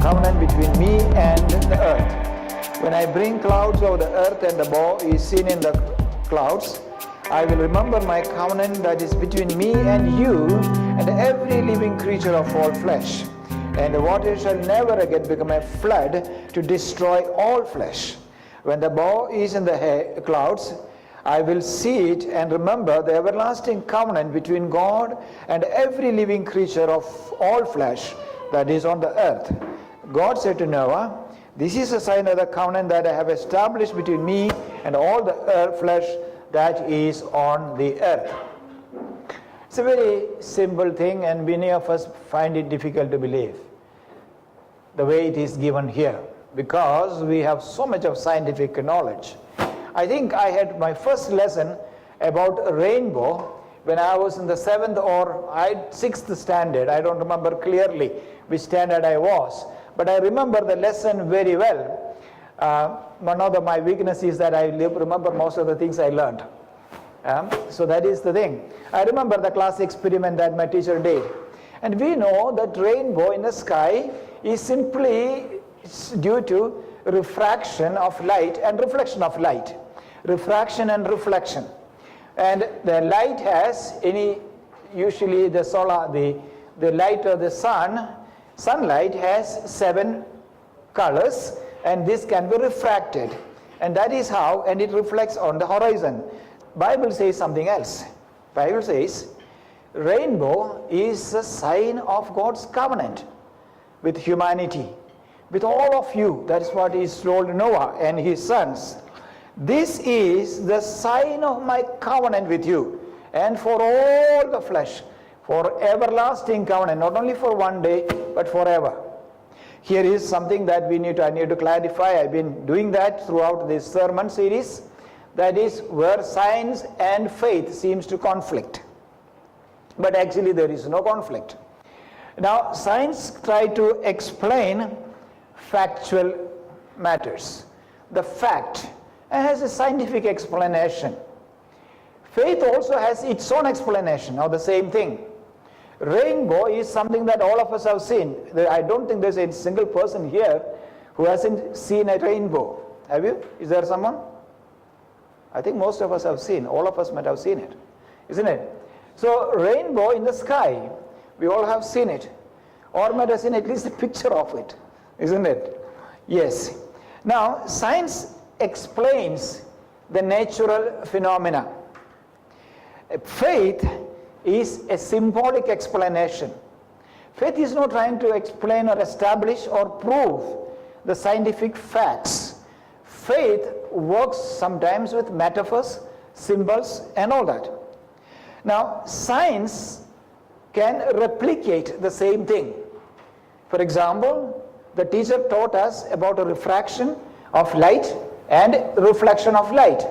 covenant between me and the earth. When I bring clouds over the earth and the bow is seen in the clouds, I will remember my covenant that is between me and you and every living creature of all flesh. And the water shall never again become a flood to destroy all flesh. When the bow is in the clouds, I will see it and remember the everlasting covenant between God and every living creature of all flesh that is on the earth. God said to Noah, "This is a sign of the covenant that I have established between me and all the flesh that is on the earth." It's a very simple thing, and many of us find it difficult to believe the way it is given here, because we have so much of scientific knowledge. I think I had my first lesson about a rainbow when I was in the 7th or 6th standard. I don't remember clearly which standard I was, but I remember the lesson very well. One of my weaknesses is that I remember most of the things I learned. So that is the thing. I remember the class experiment that my teacher did. And we know that rainbow in the sky is simply due to refraction of light and reflection of light. Refraction and reflection. And the light has usually the light of the sunlight has 7 colors, and this can be refracted. And that is how, and it reflects on the horizon. Bible says something else. Bible says rainbow is a sign of God's covenant with humanity, with all of you. That is what is told Noah and his sons. This is the sign of my covenant with you and for all the flesh, for everlasting covenant, not only for one day but forever. Here is something that I need to clarify. I've been doing that throughout this sermon series. That is where science and faith seems to conflict. But actually there is no conflict. Now science tries to explain factual matters. The fact has a scientific explanation. Faith also has its own explanation of the same thing. Rainbow is something that all of us have seen. I don't think there's a single person here who hasn't seen a rainbow. Have you? Is there someone? I think most of us have seen. All of us might have seen it. Isn't it? So rainbow in the sky, we all have seen it. Or might have seen at least a picture of it. Isn't it? Yes. Now science explains the natural phenomena. Faith is a symbolic explanation. Faith is not trying to explain or establish or prove the scientific facts. Faith works sometimes with metaphors, symbols, and all that. Now, science can replicate the same thing. For example, the teacher taught us about a refraction of light and reflection of light.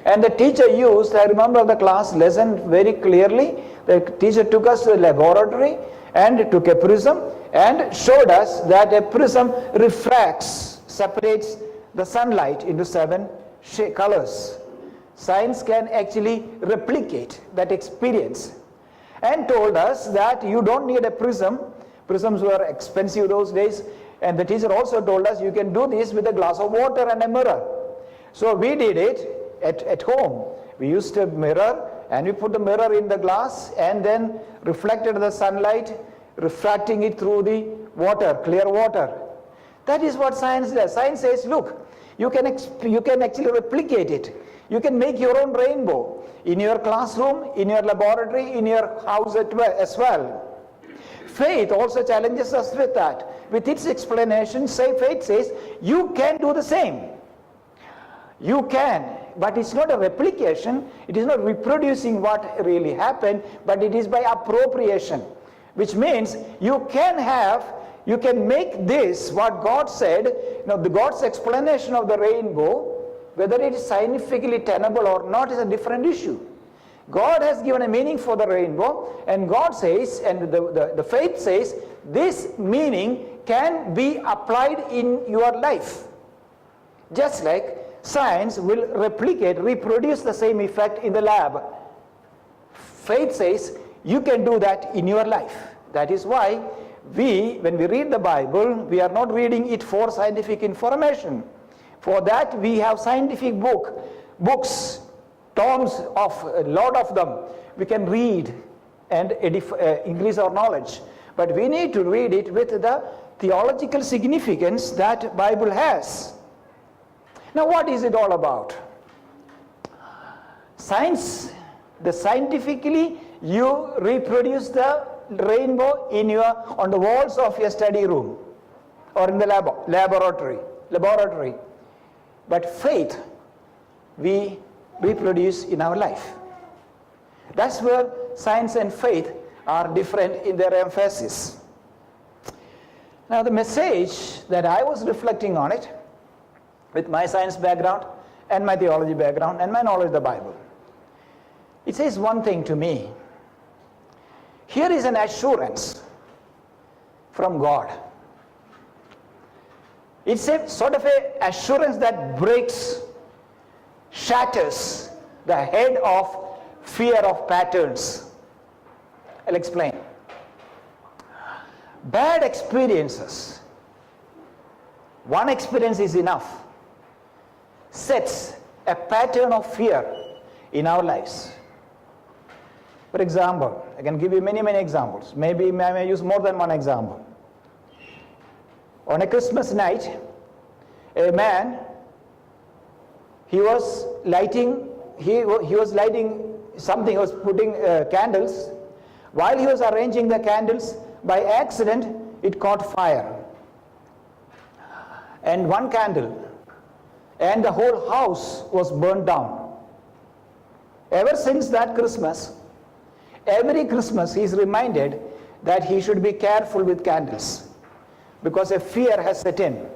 And the teacher used, I remember the class lesson very clearly, the teacher took us to the laboratory and took a prism and showed us that a prism refracts, separates the sunlight into 7 colors. Science can actually replicate that experience, and told us that you don't need a prism. Prisms were expensive those days, and the teacher also told us you can do this with a glass of water and a mirror. So we did it at home. We used a mirror and we put the mirror in the glass and then reflected the sunlight, refracting it through the water, clear water. That is what science does. Science says, look, you can actually replicate it. You can make your own rainbow in your classroom, in your laboratory, in your house as well. Faith also challenges us with that. With its explanation, faith says, you can do the same. You can, but it's not a replication. It is not reproducing what really happened, but it is by appropriation. Which means you can make this what God said. God's explanation of the rainbow, whether it is scientifically tenable or not, is a different issue. God has given a meaning for the rainbow, and God says, and the faith says, this meaning can be applied in your life. Just like science will reproduce the same effect in the lab. Faith says you can do that in your life. That is why when we read the Bible, we are not reading it for scientific information. For that, we have scientific books, tomes of a lot of them. We can read and increase our knowledge. But we need to read it with the theological significance that Bible has. Now, what is it all about? Science, scientifically, you reproduce the rainbow on the walls of your study room or in the laboratory. But faith, we reproduce in our life. That's where science and faith are different in their emphasis. Now, the message that I was reflecting on it with my science background and my theology background and my knowledge of the Bible, it says one thing to me. Here is an assurance from God. It's a sort of an assurance that shatters the head of fear of patterns. I'll explain. Bad experiences, one experience is enough, sets a pattern of fear in our lives. For example, I can give you many examples. Maybe I may use more than one example. On a Christmas night, a man, he was lighting something, he was putting candles. While he was arranging the candles, by accident, it caught fire. And one candle, and the whole house was burned down. Ever since that Christmas, every Christmas he is reminded that he should be careful with candles because a fear has set in.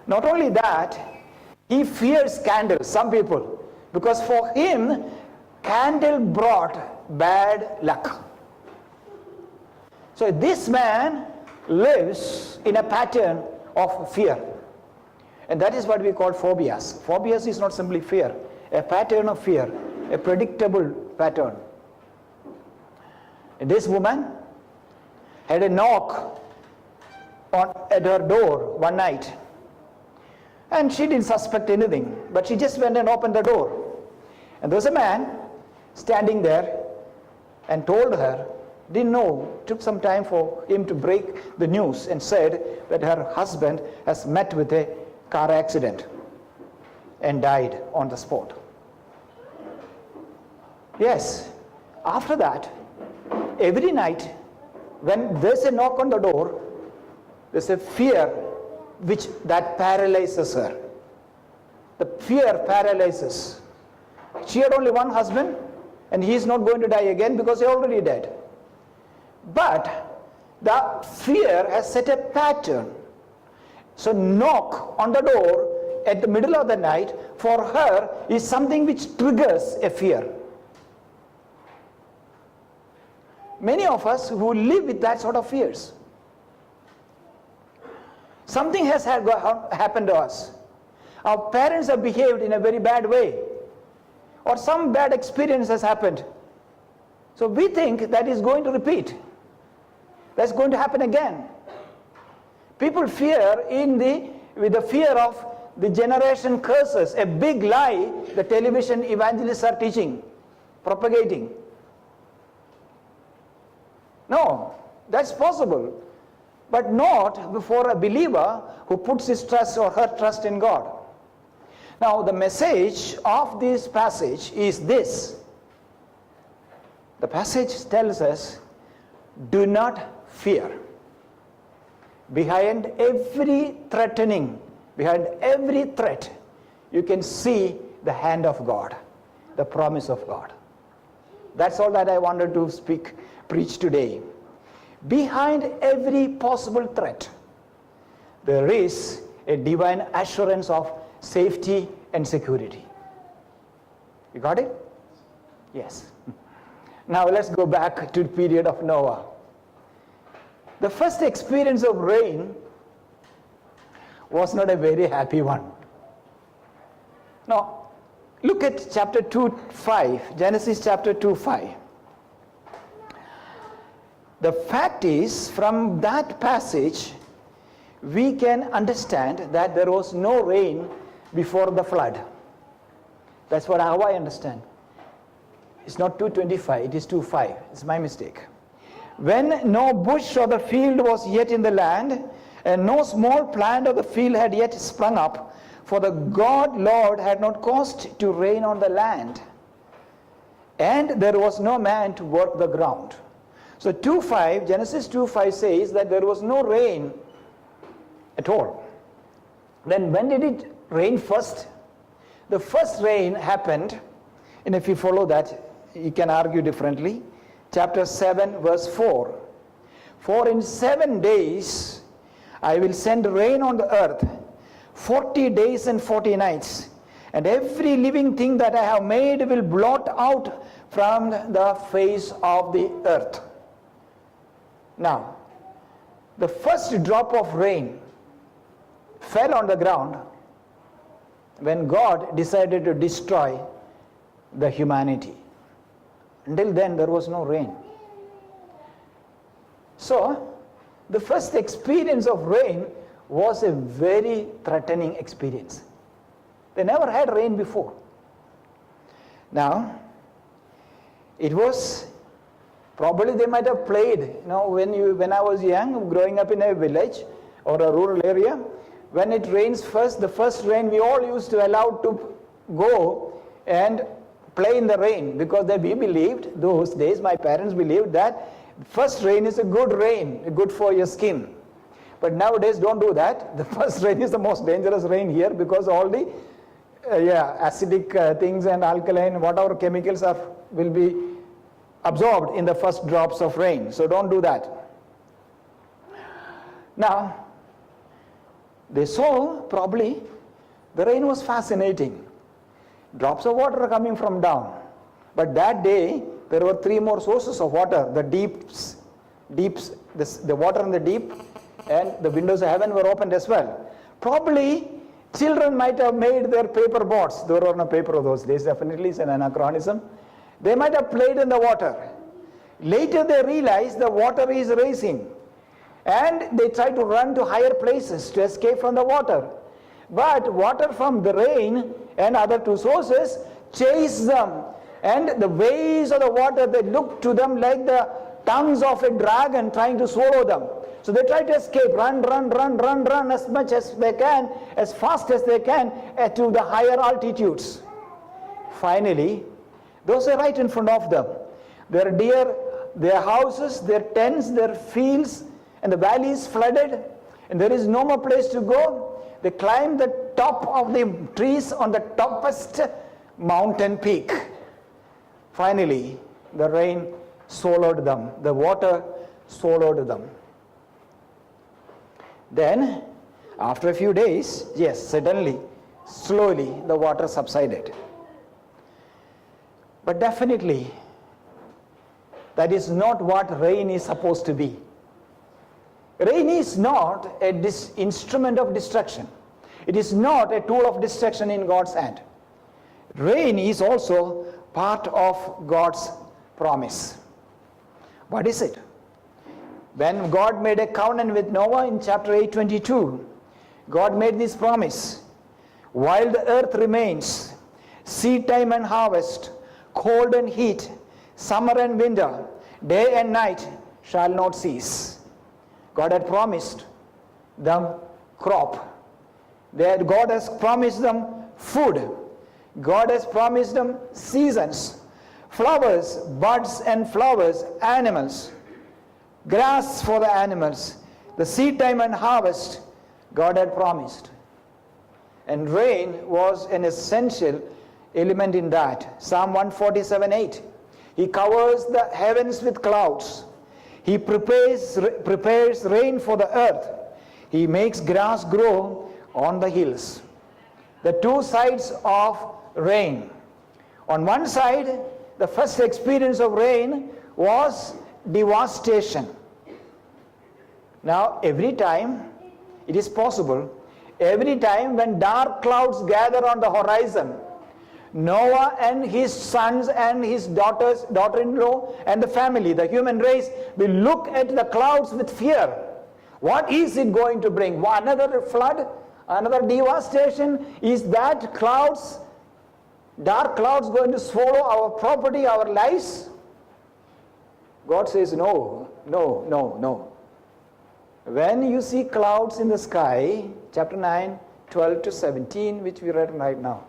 Not only that, he fears candles, some people, because for him, candle brought bad luck. So this man lives in a pattern of fear. And that is what we call phobias. Phobias is not simply fear, a pattern of fear, a predictable pattern. And this woman had a knock at her door one night. And she didn't suspect anything, but she just went and opened the door. And there was a man standing there and told her, didn't know, took some time for him to break the news and said that her husband has met with a car accident and died on the spot. Yes, after that, every night when there's a knock on the door, there's a fear that paralyzes her. The fear paralyzes. She had only one husband and he's not going to die again because he's already dead. But the fear has set a pattern. So knock on the door at the middle of the night for her is something which triggers a fear. Many of us who live with that sort of fears. Something has happened to us. Our parents have behaved in a very bad way. Or some bad experience has happened. So we think that is going to repeat. That's going to happen again. People fear with the fear of the generation curses, a big lie the television evangelists are teaching, propagating. No, that's possible. But not before a believer who puts his trust or her trust in God. Now, the message of this passage is this. The passage tells us, do not fear. Behind every threatening, behind every threat, you can see the hand of God, the promise of God. That's all that I wanted to preach today. Behind every possible threat, there is a divine assurance of safety and security. You got it? Yes. Now let's go back to the period of Noah. The first experience of rain was not a very happy one. Now, look at chapter 2:5, Genesis chapter 2:5. The fact is, from that passage, we can understand that there was no rain before the flood. That's how I understand. It's not 2:25, it is 2:5. It's my mistake. When no bush of the field was yet in the land, and no small plant of the field had yet sprung up, for the God Lord had not caused to rain on the land, and there was no man to work the ground. So Genesis 2:5 says that there was no rain at all. Then when did it rain first? The first rain happened, and if you follow that, you can argue differently. Chapter 7, verse 4. For in 7 days I will send rain on the earth, 40 days and 40 nights, and every living thing that I have made will blot out from the face of the earth. Now, the first drop of rain fell on the ground when God decided to destroy the humanity. Until then, there was no rain. So, the first experience of rain was a very threatening experience. They never had rain before. Now, it was probably they might have played. When I was young, growing up in a village or a rural area, when it rains first, the first rain, we all used to allow to go and play in the rain, because we believed, those days my parents believed that first rain is a good rain, good for your skin. But nowadays don't do that. The first rain is the most dangerous rain here, because all the acidic things and alkaline, whatever chemicals will be absorbed in the first drops of rain. So don't do that. Now, they saw probably the rain was fascinating. Drops of water are coming from down. But that day, there were 3 more sources of water. The deeps, the water in the deep, and the windows of heaven were opened as well. Probably, children might have made their paper boats. There were no paper of those days, definitely, it's an anachronism. They might have played in the water. Later they realized the water is rising, and they tried to run to higher places to escape from the water. But water from the rain and other 2 sources chased them, and the waves of the water, they looked to them like the tongues of a dragon trying to swallow them. So they tried to escape, run as much as they can, as fast as they can, to the higher altitudes. Finally, those are right in front of them. Their deer, their houses, their tents, their fields, and the valleys flooded, and there is no more place to go. They climbed the top of the trees on the topest mountain peak. Finally, the rain swallowed them. The water swallowed them. Then, after a few days, suddenly, slowly, the water subsided. But definitely, that is not what rain is supposed to be. Rain is not an instrument of destruction. It is not a tool of destruction in God's hand. Rain is also part of God's promise. What is it? When God made a covenant with Noah in chapter 8:22, God made this promise: while the earth remains, seed time and harvest, cold and heat, summer and winter, day and night shall not cease. God had promised them crop. God has promised them food. God has promised them seasons, flowers, buds and flowers, animals, grass for the animals, the seed time and harvest, God had promised. And rain was an essential element in that. Psalm 147:8. He covers the heavens with clouds. He prepares rain for the earth. He makes grass grow on the hills. The 2 sides of rain. On one side, the first experience of rain was devastation. Now, every time it is possible, every time when dark clouds gather on the horizon, Noah and his sons and his daughters, daughter-in-law, and the family, the human race, will look at the clouds with fear. What is it going to bring? Another flood? Another devastation? Is that clouds, dark clouds, going to swallow our property, our lives? God says, no, no, no, no. When you see clouds in the sky, chapter 9, 12 to 17, which we read right now,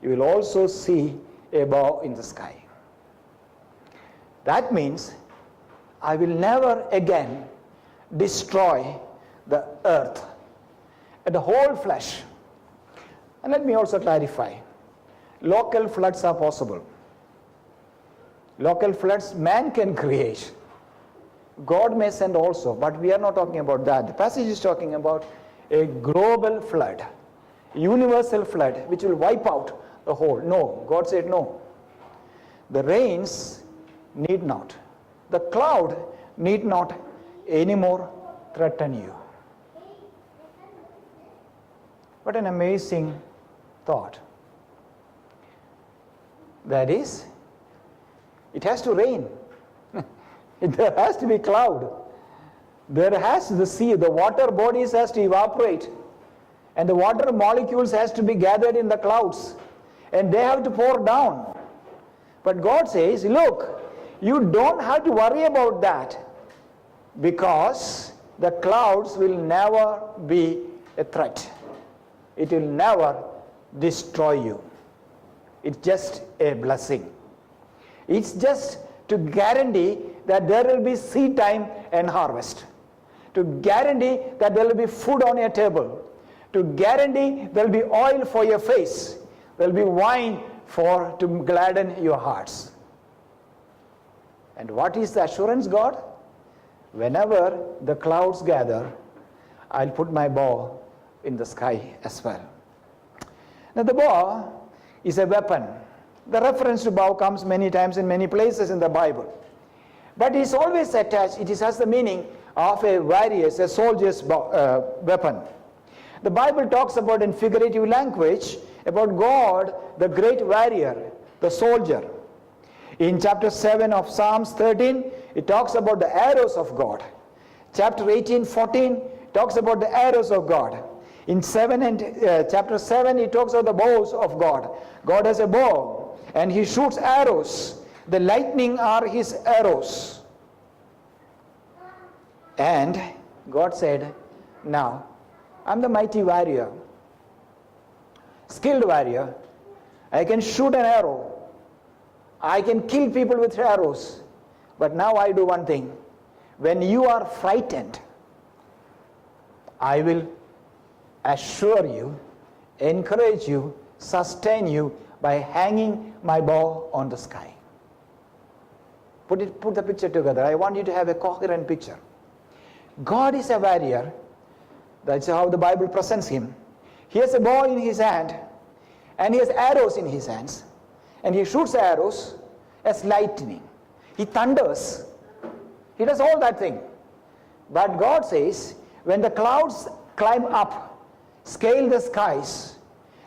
you will also see a bow in the sky. That means I will never again destroy the earth and the whole flesh. And let me also clarify, local floods are possible. Local floods man can create. God may send also, but we are not talking about that. The passage is talking about a global flood, universal flood, which will wipe out the whole. No, God said no. The rains need not. The cloud need not anymore threaten you. What an amazing thought. That is, it has to rain. There has to be cloud. There has to the sea, the water bodies has to evaporate, and the water molecules has to be gathered in the clouds, and they have to pour down. But God says, look, you don't have to worry about that, because the clouds will never be a threat. It will never destroy you. It's just a blessing. It's just to guarantee that there will be seed time and harvest, to guarantee that there will be food on your table, to guarantee there will be oil for your face, there will be wine to gladden your hearts. And what is the assurance, God? Whenever the clouds gather, I'll put my bow in the sky as well. Now the bow is a weapon. The reference to bow comes many times in many places in the Bible. But it's always attached, it has the meaning of a warrior's, a soldier's weapon. The Bible talks about in figurative language about God, the great warrior, the soldier. In chapter 7 of Psalms 13, it talks about the arrows of God. Chapter 18, 14 talks about the arrows of God. In chapter 7, he talks about the bows of God. God has a bow, and he shoots arrows. The lightning are his arrows. And God said, now, I'm the mighty warrior, skilled warrior. I can shoot an arrow. I can kill people with arrows. But now I do one thing. When you are frightened, I will assure you, encourage you, sustain you by hanging my bow on the sky. Put the picture together. I want you to have a coherent picture. God is a warrior. That's how the Bible presents him. He has a bow in his hand, and he has arrows in his hands, and he shoots arrows as lightning. He thunders. He does all that thing. But God says, when the clouds climb up, scale the skies,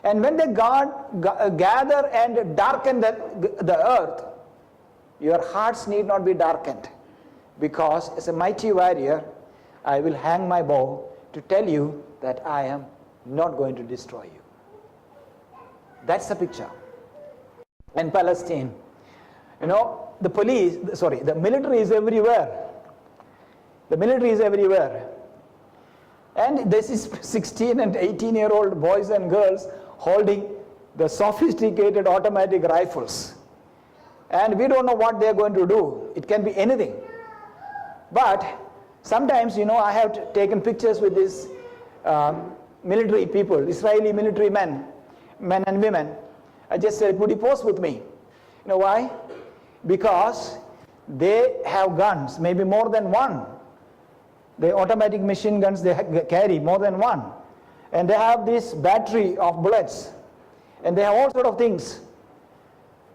and when they gather and darken the earth, your hearts need not be darkened, because as a mighty warrior, I will hang my bow to tell you that I am not going to destroy you. That's the picture. In Palestine, the military is everywhere. The military is everywhere. And this is 16 and 18-year-old boys and girls holding the sophisticated automatic rifles. And we don't know what they're going to do. It can be anything. But sometimes, I have taken pictures with these military people, Israeli military men and women. I just said, could you pose with me? You know why? Because they have guns, maybe more than one. The automatic machine guns, they carry more than one. And they have this battery of bullets. And they have all sort of things.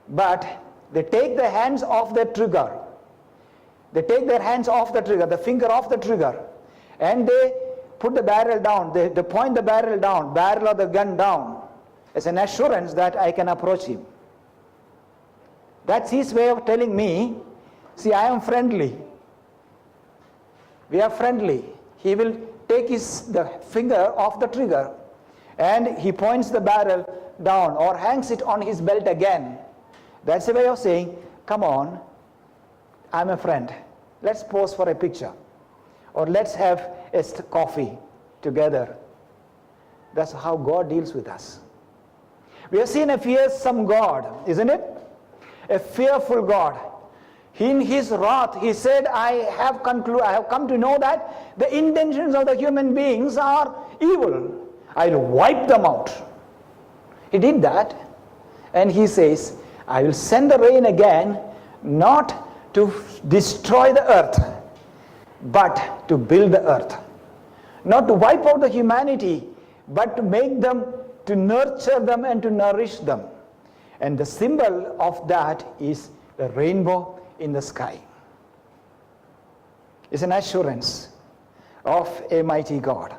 But they take their hands off the trigger. They take their hands off the trigger, the finger off the trigger. And they put the barrel down. They point the barrel down, barrel of the gun down, as an assurance that I can approach him. That's his way of telling me, see, I am friendly. We are friendly. He will take the finger off the trigger and he points the barrel down or hangs it on his belt again. That's a way of saying, come on, I'm a friend. Let's pose for a picture. Or let's have a coffee together. That's how God deals with us. We have seen a fearsome God, isn't it? A fearful God. In his wrath, he said, I have come to know that the intentions of the human beings are evil. I'll wipe them out. He did that. And he says, I will send the rain again, not to destroy the earth, but to build the earth. Not to wipe out the humanity, but to make them, to nurture them and to nourish them. And the symbol of that is the rainbow in the sky. It's an assurance of a mighty God.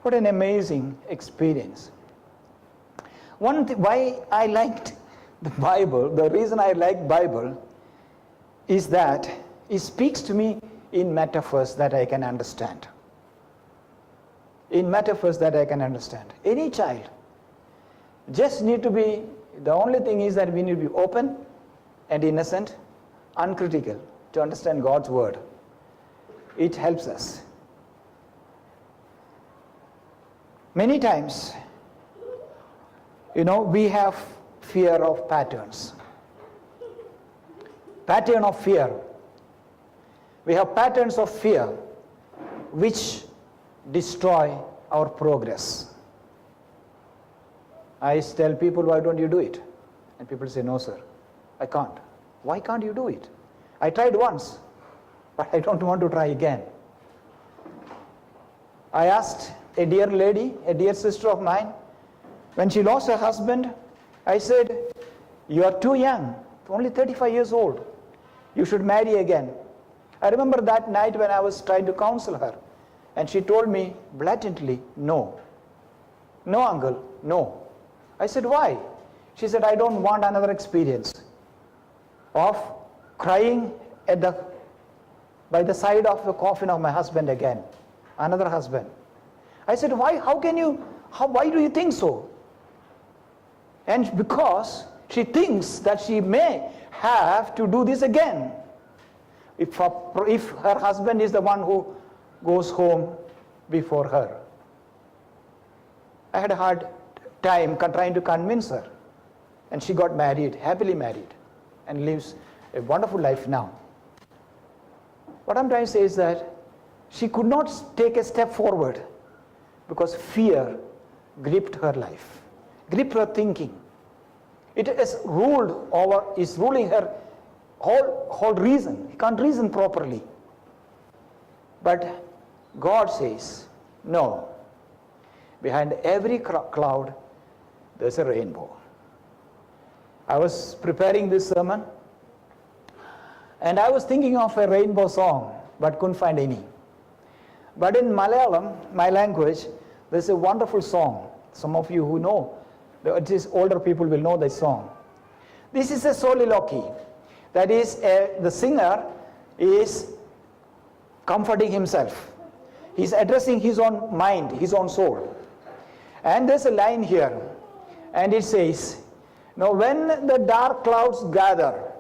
What an amazing experience. Why I liked the Bible, the reason I like Bible is that it speaks to me in metaphors that I can understand. In metaphors that I can understand. Any child just need to be, the only thing is that we need to be open and innocent, uncritical to understand God's word. It helps us. Many times, we have fear of patterns. Pattern of fear. We have patterns of fear which destroy our progress. I tell people, why don't you do it? And people say, no sir, I can't. Why can't you do it? I tried once, but I don't want to try again. I asked a dear lady, a dear sister of mine, when she lost her husband, I said, you are too young, only 35 years old. You should marry again. I remember that night when I was trying to counsel her, and she told me blatantly, no. No, uncle, no. I said, why? She said, I don't want another experience of crying by the side of the coffin of my husband again. Another husband. I said, why? Why do you think so? And because she thinks that she may have to do this again. If her husband is the one who goes home before her. I had a hard time trying to convince her. And she got married, happily married, and lives a wonderful life now. What I'm trying to say is that she could not take a step forward because fear gripped her life, gripped her thinking. It is ruling her whole reason. He can't reason properly. But God says, no. Behind every cloud, there's a rainbow. I was preparing this sermon, and I was thinking of a rainbow song, but couldn't find any. But in Malayalam, my language, there's a wonderful song. Some of you who know, at least older people will know this song. This is a soliloquy. That is, the singer is comforting himself. He's addressing his own mind, his own soul. And there's a line here, and it says, now when the dark clouds gather,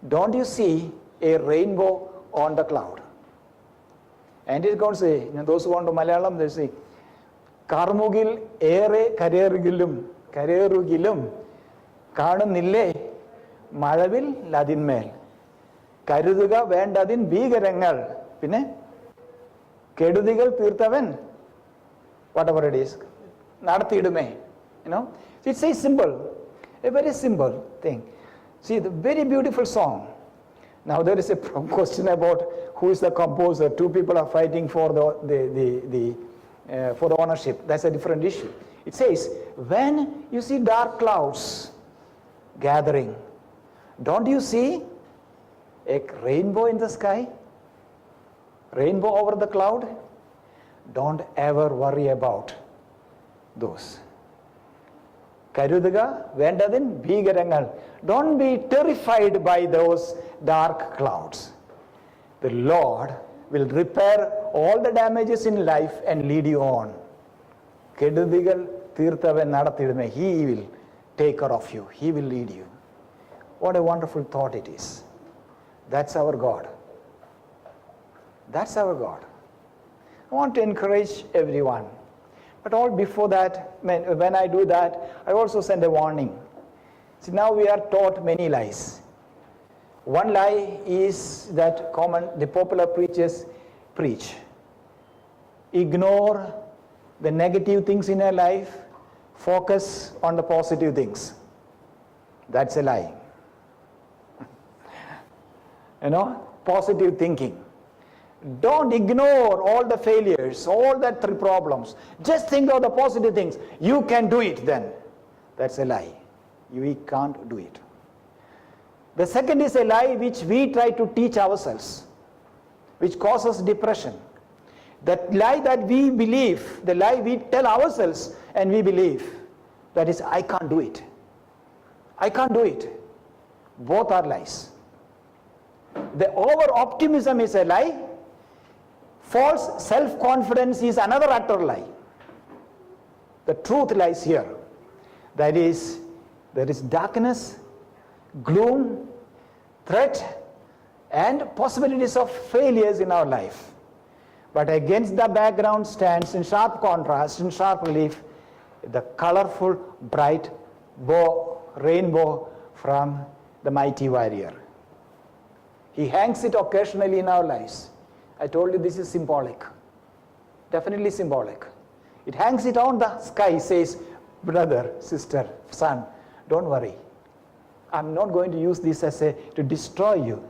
don't you see a rainbow on the cloud? And it's going to say, those who want to Malayalam, they say, Karmugil ere karerugilum കാണുന്നില്ലേ മഴവിൽ ലതിന്മേൽ കരുതുക വേണ്ടതിൻ ഭീകരങ്ങൾ പിന്നെ കെടുതികൾ തീർത്തവൻ whatever it is നടത്തിയിടുമേ. It's a symbol, a very simple thing. See, the very beautiful song. Now there is a question about who is the composer. Two people are fighting for for the ownership. That's a different issue. It says, when you see dark clouds gathering, don't you see a rainbow in the sky? Rainbow over the cloud? Don't ever worry about those. കരുതുക വേണ്ടതിൻ ഭീകരങ്ങൾ. Don't be terrified by those dark clouds. The Lord will repair all the damages in life and lead you on. കെടുതികൾ തീർത്തവൻ നടത്തിയിടുമേ. He will take care of you. He will lead you. What a wonderful thought it is. That's our God. That's our God. I want to encourage everyone. But all before that, when I do that, I also send a warning. See, now we are taught many lies. One lie is that the popular preachers preach. Ignore the negative things in your life, focus on the positive things. That's a lie. Positive thinking. Don't ignore all the failures, all the problems. Just think of the positive things. You can do it then. That's a lie. We can't do it. The second is a lie which we try to teach ourselves, which causes depression. That lie that we believe, the lie we tell ourselves and we believe, that is, I can't do it. I can't do it. Both are lies. The over-optimism is a lie. False self-confidence is another utter lie. The truth lies here. That is, there is darkness, gloom, threat, and possibilities of failures in our life. But against the background stands in sharp contrast, in sharp relief, the colorful, bright rainbow from the mighty warrior. He hangs it occasionally in our lives. I told you this is symbolic. Definitely symbolic. It hangs it on the sky, says, brother, sister, son, don't worry. I'm not going to use this to destroy you.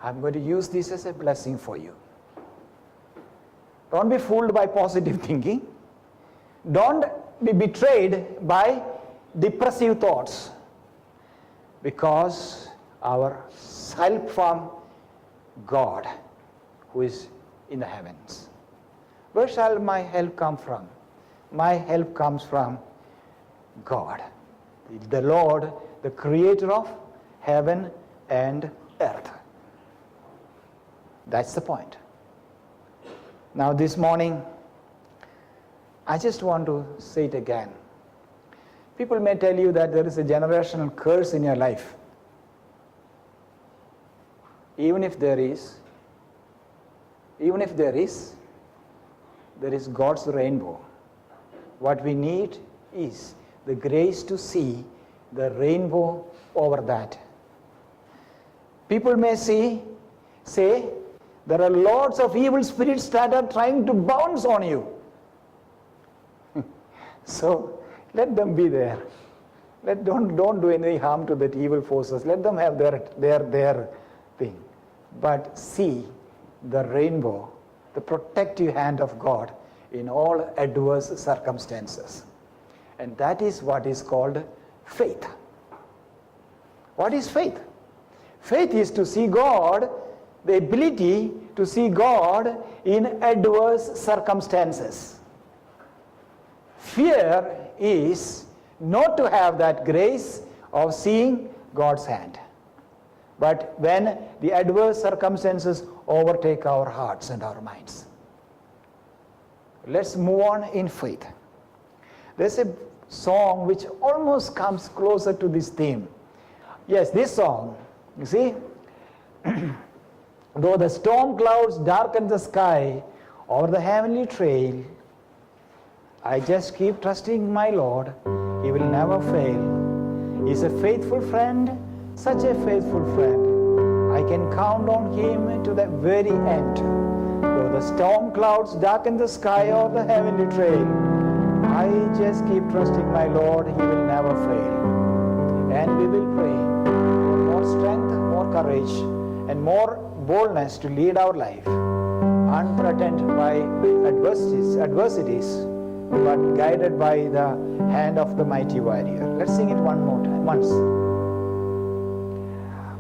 I'm going to use this as a blessing for you. Don't be fooled by positive thinking. Don't be betrayed by depressive thoughts. Because our help from God, who is in the heavens. Where shall my help come from? My help comes from God, the Lord, the creator of heaven and earth. That's the point. Now this morning, I just want to say it again. People may tell you that there is a generational curse in your life. Even if there is, there is God's rainbow. What we need is the grace to see the rainbow over that. People may say, there are lots of evil spirits that are trying to bounce on you. So let them be there. Don't do any harm to the evil forces. Let them have their thing. But see the rainbow, the protective hand of God in all adverse circumstances. And that is what is called faith. What is faith? Faith is to see God, the ability to see God in adverse circumstances. Fear is not to have that grace of seeing God's hand. But when the adverse circumstances overtake our hearts and our minds. Let's move on in faith. There's a song which almost comes closer to this theme. Yes, this song, you see, though the storm clouds darken the sky over the heavenly trail, I just keep trusting my Lord. He will never fail. He's a faithful friend, such a faithful friend. I can count on him to the very end. Though the storm clouds darken the sky or the heavenly trail, I just keep trusting my Lord. He will never fail. And we will pray for more strength, more courage, and more boldness to lead our life, unthreatened by adversities, but guided by the hand of the mighty warrior. Let's sing it one more time, once.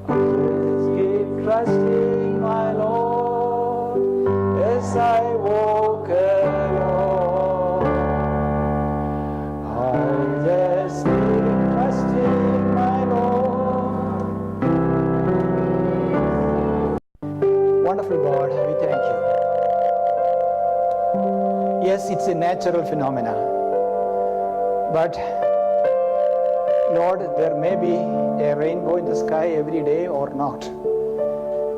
Let's keep trusting my Lord as I walk along. I'll just Yes, it's a natural phenomena. But Lord, there may be a rainbow in the sky every day or not.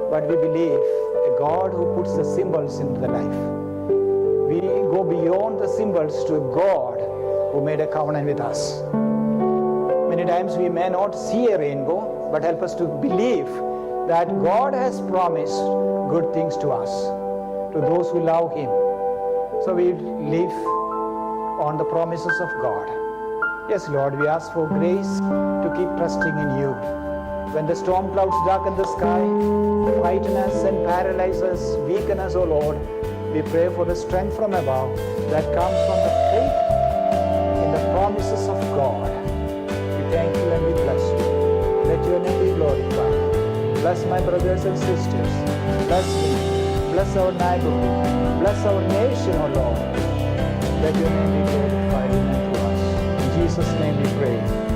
But we believe a God who puts the symbols into the life. We go beyond the symbols to a God who made a covenant with us. Many times we may not see a rainbow, but help us to believe that God has promised good things to us, to those who love Him. So we live on the promises of God. Yes, Lord, we ask for grace to keep trusting in You. When the storm clouds darken the sky, frighten us and paralyze us, weaken us, O Lord, we pray for the strength from above that comes from the faith in the promises of God. We thank You and we bless You. Let Your name be glorified. Bless my brothers and sisters. Bless me. Bless our neighborhood. Bless our nation, O Lord. Let Your name be glorified in and through us. In Jesus' name we pray.